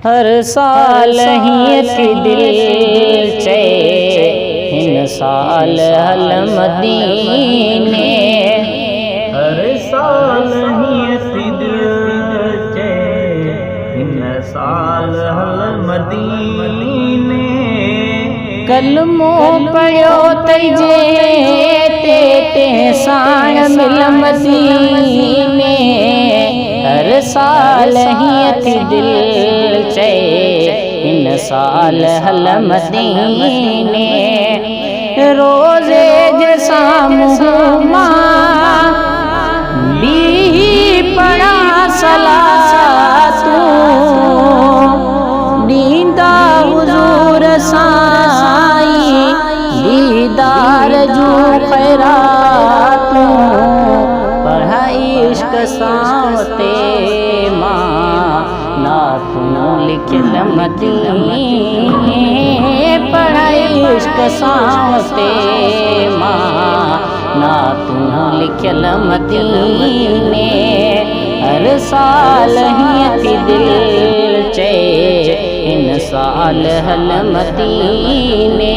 हर साल ही थी दिल चे हिन साल हल मदीने। हर साल ही थी दिल चे हिन साल हल मदीने। कलमो पढ़ो तैजे ते साण मिल मदीने। हर साल ही थी दिल चे हिन साल हल मदीने। रोज़े जे साम्हूं मां भी पढ़ा सलातूं ॾींदा हुज़ूर साईं दीदार जूं ख़ैरातूं। पढ़ाई इश्क सां ते मां नातूं लिखियल मदीने। पढ़ाई इश्क सां ते मां नातूं लिखियल मदीने। हर साल ही थी दिल चे हिन साल हल मदीने।